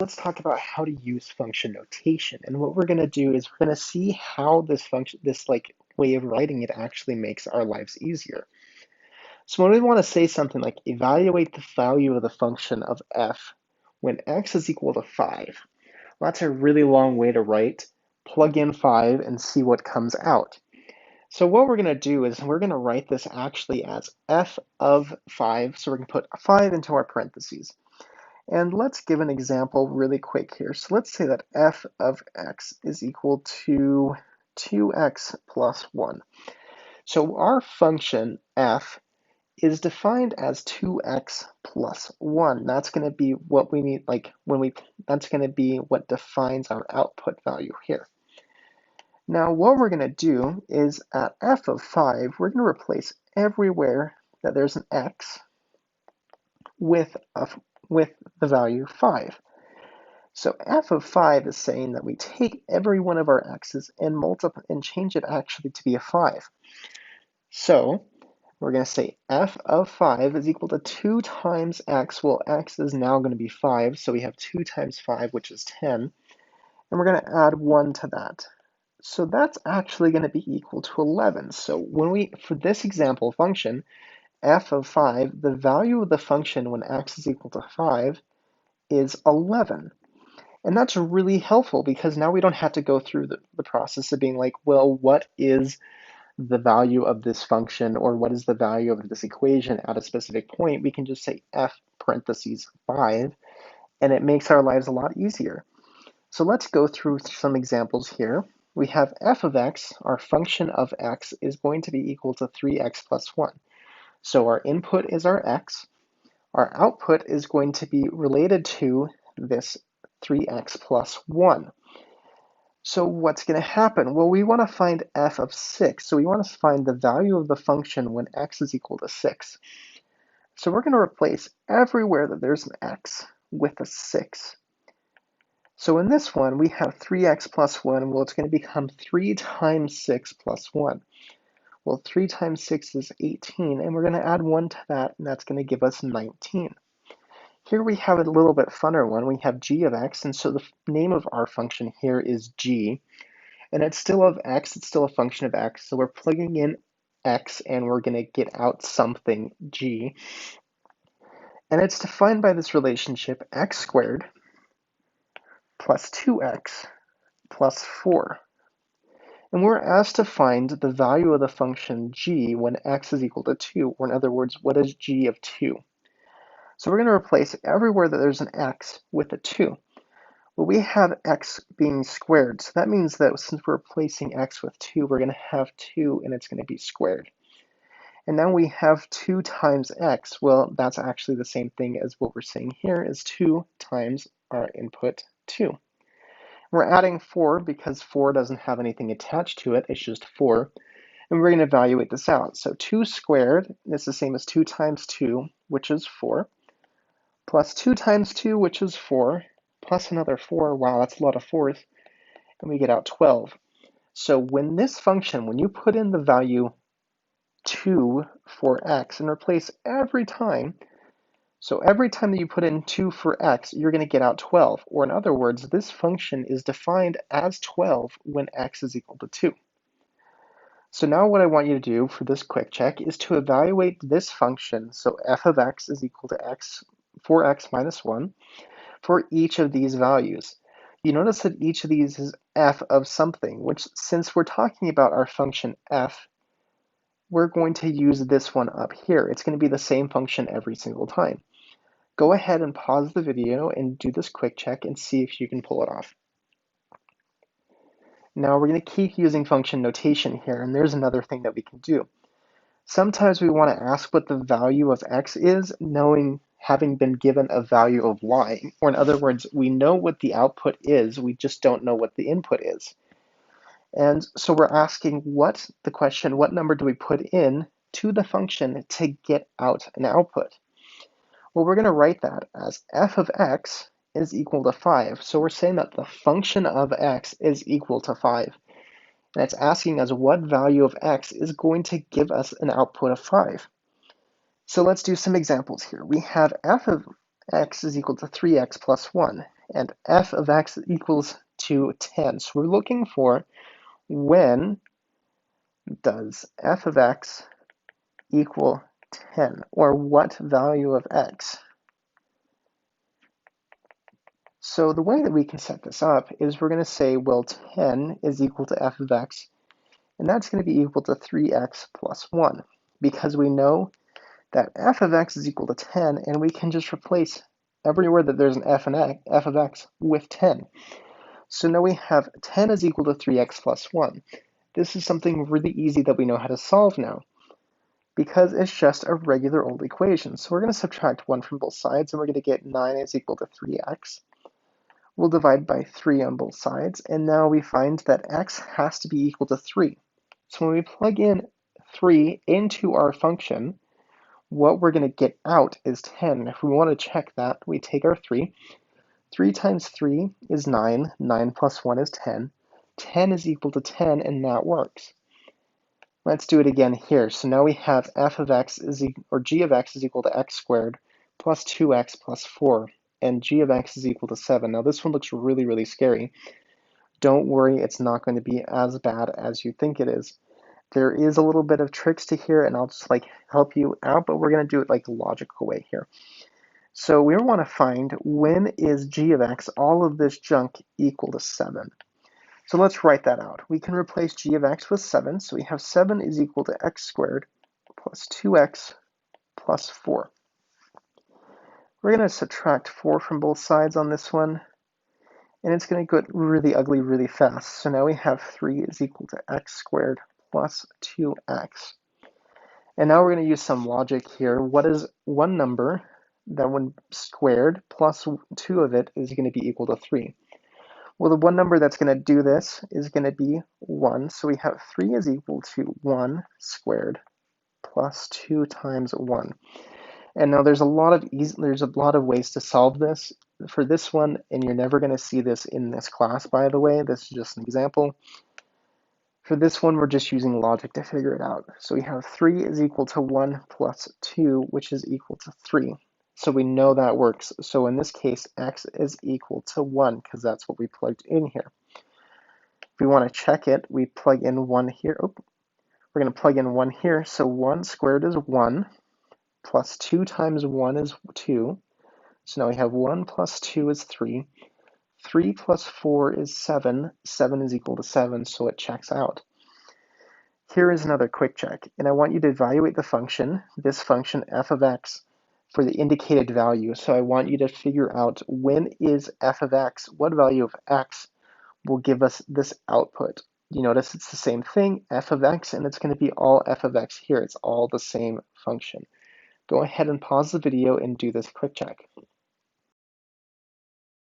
let's talk about how to use function notation. And what we're going to do is we're going to see how this function, this like way of writing it actually makes our lives easier. So when we want to say something like evaluate the value of the function of f when x is equal to 5, well, that's a really long way to write. Plug in 5 and see what comes out. So what we're going to do is we're going to write this actually as f of 5. So we're going to put 5 into our parentheses. And let's give an example really quick here. So let's say that f of x is equal to 2x plus 1. So our function f is defined as 2x plus 1. That's going to be what we need, that's going to be what defines our output value here. Now what we're going to do is at f of 5, we're going to replace everywhere that there's an x with the value 5. So f of 5 is saying that we take every one of our x's and multiply and change it actually to be a 5. So we're going to say f of 5 is equal to 2 times x. Well, x is now going to be 5, so we have 2 times 5, which is 10. And we're going to add 1 to that. So that's actually going to be equal to 11. So for this example function, f of 5, the value of the function when x is equal to 5 is 11. And that's really helpful because now we don't have to go through the process of being like, well, what is the value of this function, or what is the value of this equation at a specific point? We can just say f parentheses 5, and it makes our lives a lot easier. So let's go through some examples here. We have f of x, our function of x, is going to be equal to 3x plus 1. So our input is our x. Our output is going to be related to this 3x plus 1. So what's going to happen? Well, we want to find f of 6. So we want to find the value of the function when x is equal to 6. So we're going to replace everywhere that there's an x with a 6. So in this one, we have 3x plus 1. Well, it's going to become 3 times 6 plus 1. Well, 3 times 6 is 18, and we're going to add 1 to that, and that's going to give us 19. Here we have a little bit funner one. We have g of x, and so the name of our function here is g, and it's still of x, it's still a function of x, so we're plugging in x, and we're going to get out something g, and it's defined by this relationship x squared plus 2x plus 4. And we're asked to find the value of the function g when x is equal to 2, or in other words, what is g of 2? So we're going to replace everywhere that there's an x with a 2. Well, we have x being squared, so that means that since we're replacing x with 2, we're going to have 2 and it's going to be squared. And now we have 2 times x. Well, that's actually the same thing as what we're saying here is 2 times our input 2. We're adding 4 because 4 doesn't have anything attached to it, it's just 4. And we're going to evaluate this out. So 2 squared is the same as 2 times 2, which is 4. Plus 2 times 2, which is 4, plus another 4, wow, that's a lot of 4s, and we get out 12. So when this function, when you put in the value 2 for x and replace every time, so every time that you put in 2 for x, you're going to get out 12. Or in other words, this function is defined as 12 when x is equal to 2. So now what I want you to do for this quick check is to evaluate this function. So f of x is equal to x 4x minus 1 for each of these values. You notice that each of these is f of something, which since we're talking about our function f, we're going to use this one up here. It's going to be the same function every single time. Go ahead and pause the video and do this quick check and see if you can pull it off. Now we're going to keep using function notation here, and there's another thing that we can do. Sometimes we want to ask what the value of x is, having been given a value of y, or in other words, we know what the output is, we just don't know what the input is. And so we're asking what number do we put in to the function to get out an output? Well, we're going to write that as f of x is equal to 5. So we're saying that the function of x is equal to 5. And it's asking us what value of x is going to give us an output of 5. So let's do some examples here. We have f of x is equal to 3x plus 1, and f of x equals to 10. So we're looking for when does f of x equal 10, or what value of x? So the way that we can set this up is we're going to say, well, 10 is equal to f of x, and that's going to be equal to 3x plus 1, because we know that f of x is equal to 10, and we can just replace everywhere that there's an f of x with 10. So now we have 10 is equal to 3x plus 1. This is something really easy that we know how to solve now, because it's just a regular old equation. So we're going to subtract 1 from both sides, and we're going to get 9 is equal to 3x. We'll divide by 3 on both sides, and now we find that x has to be equal to 3. So when we plug in 3 into our function, what we're going to get out is 10. If we want to check that, we take our 3. 3 times 3 is 9. 9 plus 1 is 10. 10 is equal to 10, and that works. Let's do it again here. So now we have f of x or g of x is equal to x squared plus 2x plus 4, and g of x is equal to 7. Now this one looks really, really scary. Don't worry, it's not going to be as bad as you think it is. There is a little bit of tricks to here, and I'll just help you out, but we're going to do it the logical way here. So we want to find when is g of x, all of this junk, equal to 7. So let's write that out. We can replace g of x with 7, so we have 7 is equal to x squared plus 2x plus 4. We're going to subtract 4 from both sides on this one, and it's going to get really ugly really fast. So now we have 3 is equal to x squared plus 2x. And now we're going to use some logic here. What is one number that when squared plus 2 of it is going to be equal to 3? Well, the one number that's going to do this is going to be 1. So we have 3 is equal to 1 squared plus 2 times 1. And now there's a lot of ways to solve this for this one, and you're never going to see this in this class, by the way. This is just an example. For this one, we're just using logic to figure it out. So we have 3 is equal to 1 plus 2, which is equal to 3. So we know that works. So in this case, x is equal to 1, because that's what we plugged in here. If we want to check it, we plug in 1 here. Oh, we're going to plug in 1 here. So 1 squared is 1, plus 2 times 1 is 2. So now we have 1 plus 2 is 3. 3 plus 4 is 7. 7 is equal to 7, so it checks out. Here is another quick check, and I want you to evaluate the function, this function f of x, for the indicated value. So I want you to figure out when is f of x, what value of x will give us this output. You notice it's the same thing, f of x, and it's going to be all f of x here. It's all the same function. Go ahead and pause the video and do this quick check.